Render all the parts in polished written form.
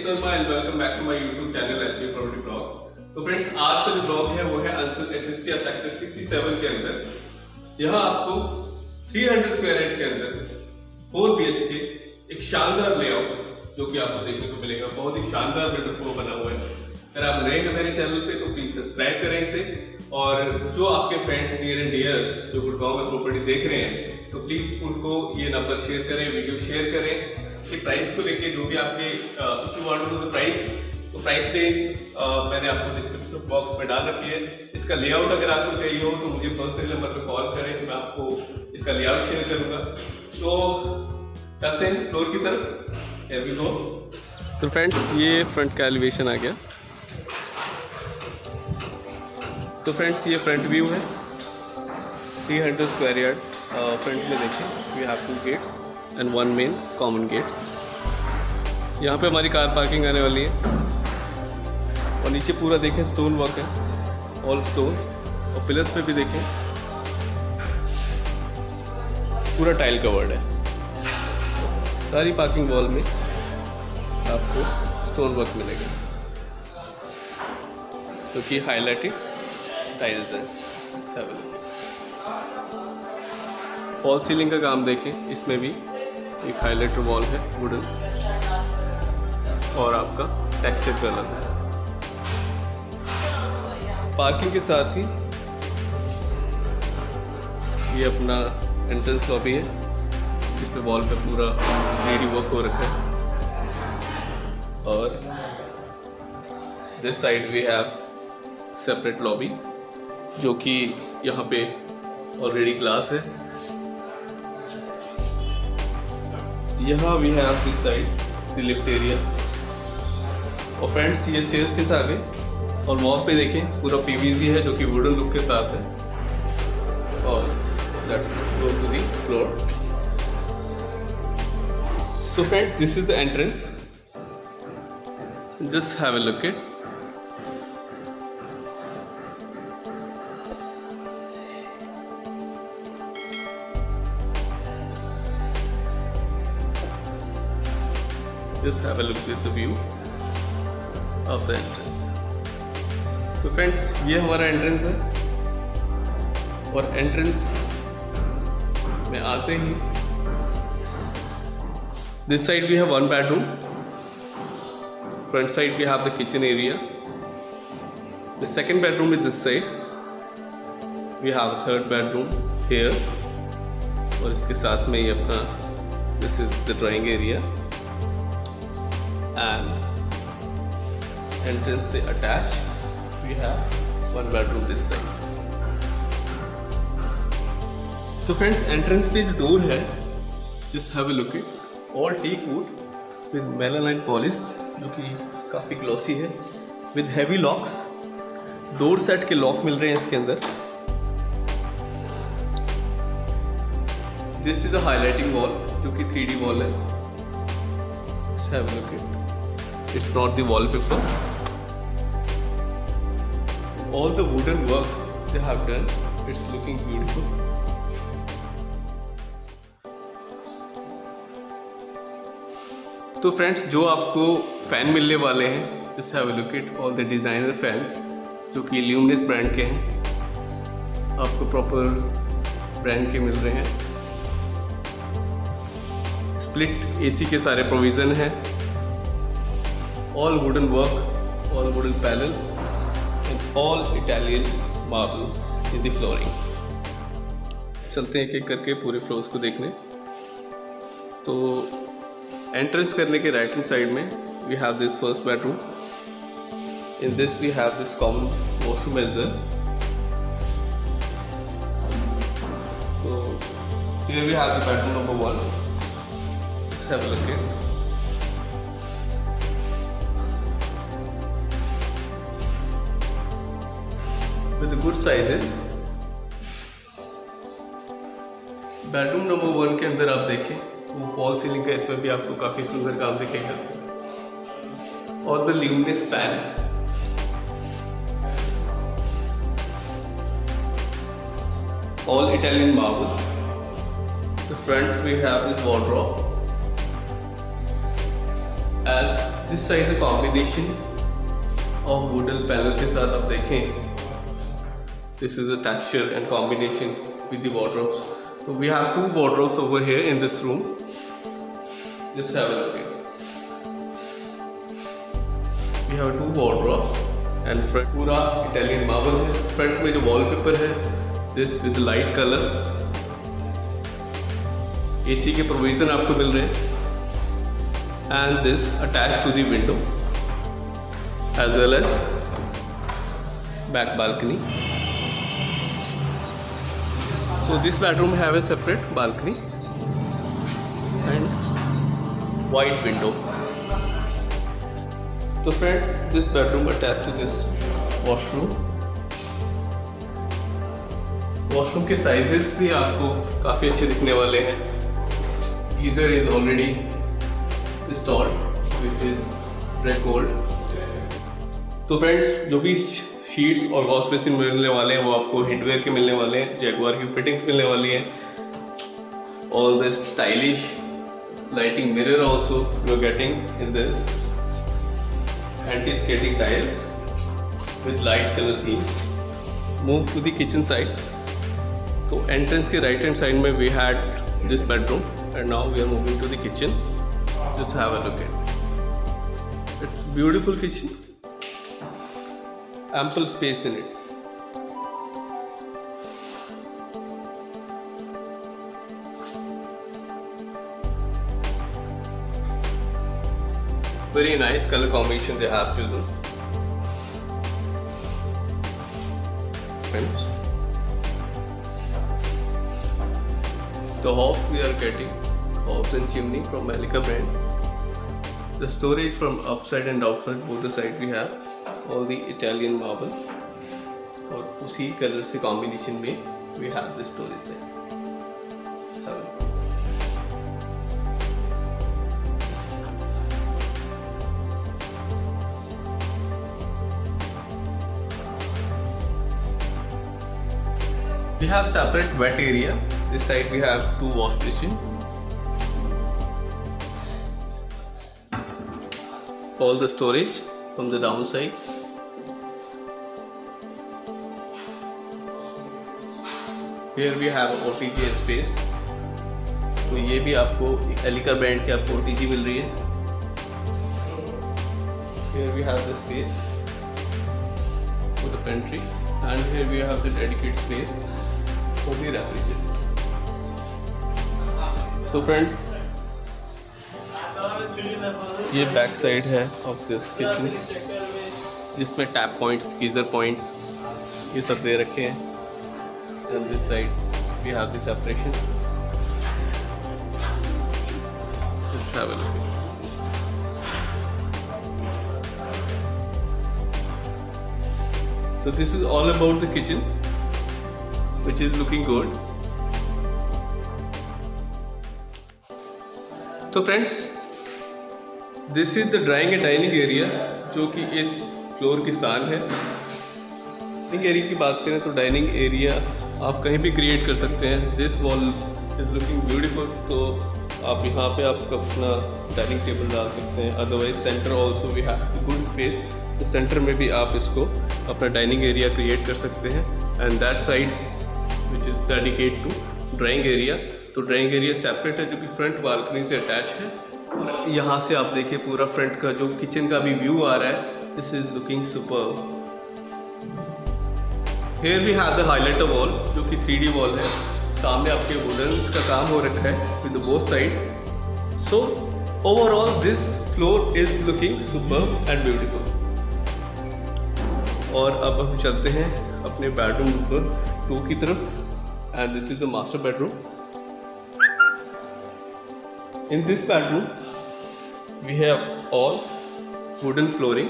Nitesh Verma and welcome back to my YouTube channel HP property blog. तो friends, आज का जो ब्लॉग है वो है अंसल एसएसटी सेक्टर 67 के अंदर। यहाँ आपको 300 स्क्वायर यार्ड के अंदर 4 BHK एक शानदार लेआउट जो कि आपको देखने को मिलेगा। बहुत ही शानदार बिल्डर फ्लो बना हुआ है। अगर आप नए हैं मेरे चैनल पे तो प्लीज सब्सक्राइब करें इसे, और जो आपके फ्रेंड्स नियर एंड डियर्स जो गुड़गांव में प्रॉपर्टी देख रहे हैं तो प्लीज उनको ये नंबर शेयर करें, वीडियो शेयर करें। इसके प्राइस को लेके जो भी आपके if you want to know the price, तो प्राइस रेंज मैंने आपको डिस्क्रिप्शन बॉक्स में डाल रखी है। इसका लेआउट अगर आपको चाहिए हो तो मुझे पर्सनल नंबर पे कॉल करें, मैं आपको इसका लेआउट शेयर करूंगा। तो चलते हैं फ्लोर की तरफ। Here we go. तो फ्रेंड्स, ये फ्रंट का एलिवेशन आ गया। तो फ्रेंड्स, ये फ्रंट व्यू है 300 स्क्वायर यार्ड। फ्रंट में देखें we have 2 gates and 1 main common gate. यहाँ पे हमारी कार पार्किंग आने वाली है। और नीचे पूरा देखें स्टोन वर्क है, ऑल स्टोन। और पिलर्स पे भी देखें पूरा टाइल कवर्ड है। सारी पार्किंग वॉल में आपको स्टोन वर्क मिलेगा जो कि हाईलाइटेड टाइल्स है। फॉल सीलिंग का काम देखें, इसमें भी एक हाईलाइटर वॉल है वुडन, और आपका टेक्सचर कलर है। पार्किंग के साथ ही ये अपना एंट्रेंस लॉबी है, जिस पे वॉल पे पूरा 3D वर्क हो रखा है। और this side we have separate lobby जो कि यहाँ पे ऑलरेडी ग्लास है। यहाँ we have this side the lift area. और फ्रेंड्स, ये स्टेयर्स के साथ है। और वॉल पे देखें पूरा PVC है जो कि वुडन लुक के साथ है। और let's go to the floor. So friends, this is the entrance. Just have a look it. Just have a look at the view of the entrance. तो फ्रेंड्स, ये हमारा एंट्रेंस है। और एंट्रेंस में आते ही this side we have 1 bedroom. Front side we have the kitchen area. The second bedroom is this side. We have 3rd bedroom here. और इसके साथ में ये अपना this is the drawing area. And entrance से attached we have 1 bedroom this side. तो friends, entrance पे जो डोर है, just have a look at all teak wood with melamine polish जो कि काफ़ी ग्लॉसी है, with heavy locks। Door set के लॉक मिल रहे हैं इसके अंदर। This is a highlighting wall जो कि 3D wall है। Just have a look at it's not the wallpaper. All the wooden work they have done, it's looking beautiful. तो friends, जो आपको फैन मिलने वाले हैं, just have a look at all the designer fans जो कि luminous brand के हैं। आपको प्रॉपर ब्रांड के मिल रहे हैं। स्प्लिट AC के सारे प्रोविज़न हैं। All wooden work, all wooden panel, and all Italian marble in the flooring. चलते हैं एक-एक करके पूरे फ्लोर्स को देखने। तो एंट्रेंस करने के राइट हैंड साइड में we have this first bedroom. In this we have this common washroom as well. So here we have the bedroom number 1. Let's have a look at. With the good sizes। Bedroom number 1 के अंदर आप देखें वो fall ceiling का, इसमें भी आपको काफ़ी सुंदर काम दिखेगा। और the luminous fan. All Italian marble. The front we have this wardrobe and this side combination of wooden panel के साथ आप देखें, this is a texture and combination with the wardrobes. So we have 2 wardrobes over here in this room. Just have a look here. We have 2 wardrobes and front पूरा Italian marble है. Front में जो wallpaper है, this with light color. AC के provision आपको मिल रहे हैं. And this attached to the window as well as back balcony. So this bedroom have a separate balcony and wide window. So friends, this bedroom attached to this washroom. Washroom के sizes भी आपको काफ़ी अच्छे दिखने वाले हैं. Geyser is already installed which is red gold. तो friends, जो भी शीट्स और वॉश बेसिन मिलने वाले हैं वो आपको हिंडवेयर के मिलने वाले हैं. जैगुआर की फिटिंग्स मिलने वाली हैं. All this stylish lighting mirror also you are getting in this. Anti-skating tiles with light color theme. Move to the kitchen side. So entrance के right hand side में we had this bedroom and now we are moving to the kitchen. Just have a look at. It's beautiful kitchen. Ample space in it. Very nice color combination they have chosen. Friends, the hob we are getting hobs and chimney from Malika brand. The storage from upside and outside both the side we have all the Italian marble और उसी colour से combination में we have the storage side. We have separate wet area. This side we have 2 wash basin. All the storage from the downside. Here we have OTG space. तो ये भी आपको Elika brand की आपको OTG मिल रही है. Here we have the space for the pantry, and here we have the dedicated space for the refrigerator. So friends, ये back side है ऑफ दिस किचन जिसमें टैप पॉइंट्स, गीजर पॉइंट्स ये सब दे रखे हैं. And this side we have the separation. Just have a look. So this is all about the kitchen, which is looking good. तो friends, this is the drawing and dining area जो कि इस floor की शान है. Dining area की बात करें तो डाइनिंग एरिया आप कहीं भी क्रिएट कर सकते हैं. This wall is looking beautiful. तो आप यहाँ पे आप अपना डाइनिंग टेबल डाल सकते हैं. Otherwise centre also we have good space. तो सेंटर में भी आप इसको अपना डाइनिंग एरिया क्रिएट कर सकते हैं. And that side which is dedicate to drawing area. तो ड्राइंग एरिया सेपरेट है जो कि फ्रंट बालकनी से अटैच है. और यहाँ से आप देखिए पूरा फ्रंट का जो किचन का भी व्यू आ रहा है. This is looking superb. Here we have the highlighter wall जो कि 3D वॉल है. सामने आपके वुडन का काम हो रखा है with both side. So overall this floor is looking superb and beautiful. और अब हम चलते हैं अपने बेडरूम नंबर 2 की तरफ. And this is the master bedroom. In this bedroom, we have all wooden flooring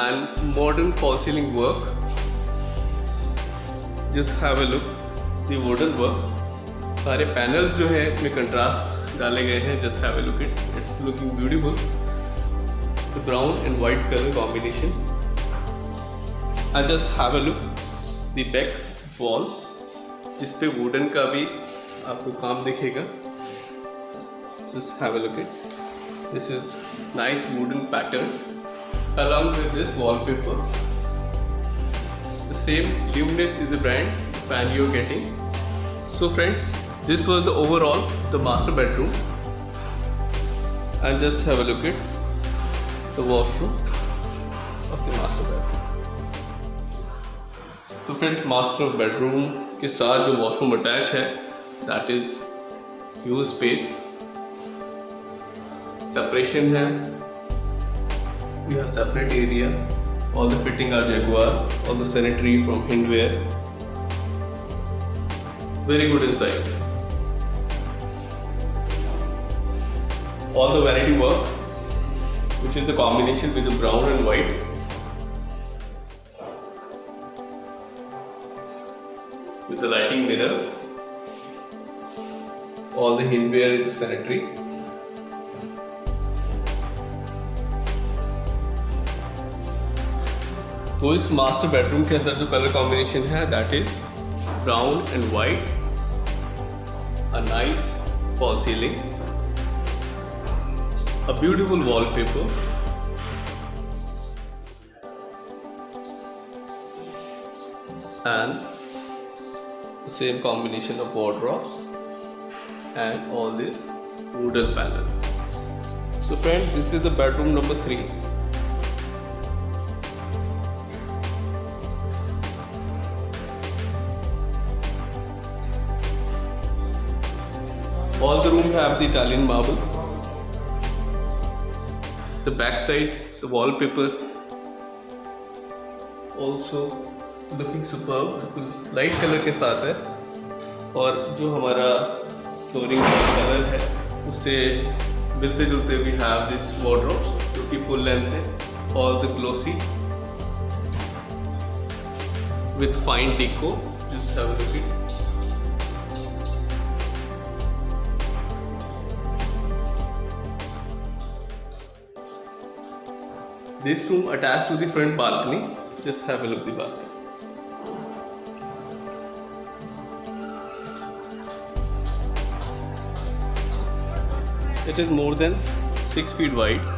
and modern fall ceiling work. Just have a look, the wooden work. सारे panels जो है इसमें contrast डाले गए हैं. Just have a look it. It's looking beautiful. The brown and white color combination. And just have a look, the back wall, जिस पे wooden का भी आपको काम दिखेगा. Just have a look at. This is nice wooden pattern along with this wallpaper. The same Luminous is the brand fan you're getting. So friends, this was the overall the master bedroom, and just have a look at the washroom of the master bedroom. तो friends, master bedroom के साथ जो washroom attach है, that is huge space, separation है, we have separate area, all the fitting are Jaguar, all the sanitary from Hindware, very good in size, all the vanity work which is the combination with the brown and white. With the lighting mirror, all the hindware is sanitary. तो इस master bedroom के अंदर जो colour combination है, that is brown and white, a nice fall ceiling, a beautiful wallpaper, and the same combination of wardrobes and all this wooden panel. So friends, this is the bedroom number 3. All the rooms have the Italian marble. The back side, the wallpaper also looking superb, बिल्कुल light colour के साथ है, और जो हमारा flooring का colour है उससे मिलते जुलते वी हैव दिस वार्डरोब्स जो कि फुल लेंथ है, all the glossy with fine deco, just have a look it. This room attached to the front balcony. Just have a look at the balcony. It is more than 6 feet wide,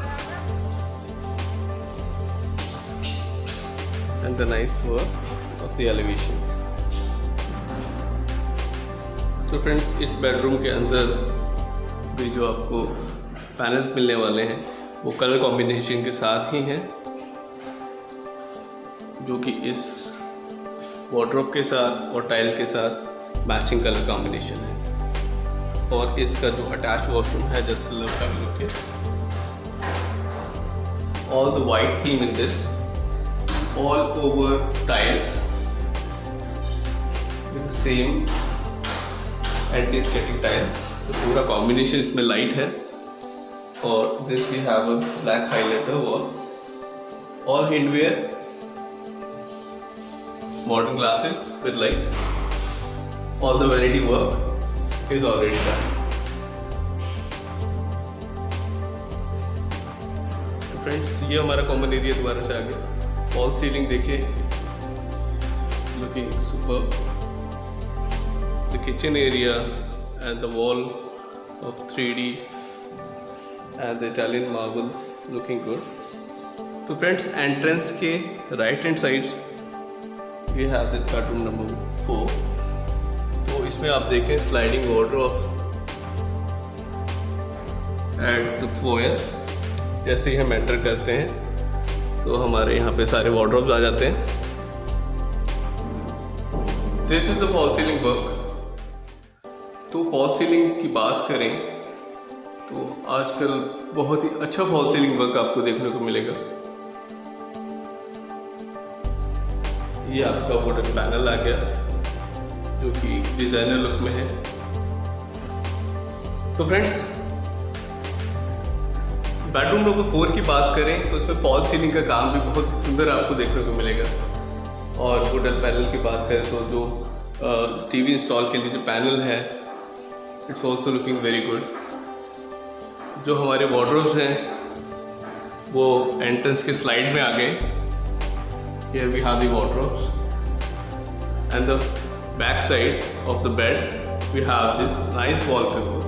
and the nice work of the elevation. So friends, इस bedroom के अंदर भी जो आपको panels मिलने वाले हैं वो कलर कॉम्बिनेशन के साथ ही हैं, जो कि इस वार्डरोब के साथ और टाइल के साथ मैचिंग कलर कॉम्बिनेशन है. और इसका जो अटैच वॉशरूम है, just look at all the white theme in this, all over tiles with same anti skating tiles. तो पूरा कॉम्बिनेशन इसमें लाइट है. और this we have a black highlighter wall, all hindware, modern glasses with light, all the vanity work is already done. तो friends, ये हमारा common area दोबारा से आ गया. फॉल सीलिंग देखिए, looking superb. The kitchen area and the wall of 3D and the Italian marble looking good. तो friends, entrance के right hand side we have this bedroom number 4. तो इसमें आप देखें sliding wardrobe at the foyer. जैसे ही हम enter करते हैं तो हमारे यहाँ पे सारे वार्डरोब्स आ जाते हैं. This is the fall ceiling work. तो फॉल सीलिंग की बात करें तो आजकल बहुत ही अच्छा फॉल सीलिंग वर्क आपको देखने को मिलेगा. ये आपका वुडन पैनल आ गया जो कि डिजाइनर लुक में है. तो फ्रेंड्स, बेडरूम नंबर 4 की बात करें तो इसमें फॉल सीलिंग का काम भी बहुत सुंदर आपको देखने को मिलेगा. और वुडन पैनल की बात करें तो जो टीवी इंस्टॉल के लिए जो पैनल है, it's also looking very good. जो हमारे वार्डरोब्स हैं वो एंट्रेंस के स्लाइड में आ गए. Here we have the wardrobes and the back side of the bed we have this nice wallpaper.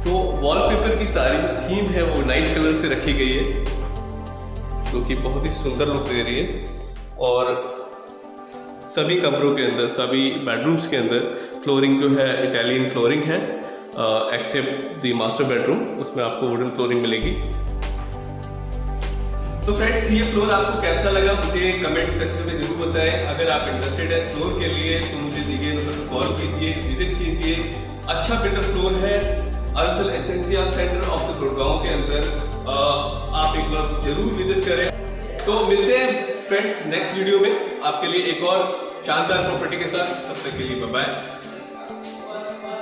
तो वॉलपेपर की सारी थीम है वो नाइट कलर से रखी गई है, जो कि बहुत ही सुंदर लुक दे रही है। और सभी कमरों के अंदर, सभी बेडरूम्स के अंदर फ्लोरिंग जो है इटालियन फ्लोरिंग है, एक्सेप्ट द मास्टर बेडरूम, उसमें आपको वुडन फ्लोरिंग मिलेगी। तो फ्रेंड्स, ये फ्लोर आपको कैसा लगा मुझे कमेंट सेक्शन में जरूर बताएं। अगर आप इंटरेस्टेड है इस फ्लोर के लिए तो मुझे दिए गए नंबर पर कॉल कीजिए, विजिट कीजिए। अच्छा बिल्डर फ्लोर है Ansal Esencia centre of the Gurgaon के अंदर, आप एक बार जरूर विजिट करें। तो मिलते हैं फ्रेंड्स नेक्स्ट वीडियो में आपके लिए एक और शानदार प्रॉपर्टी के साथ। तब तक के लिए बाय बाय।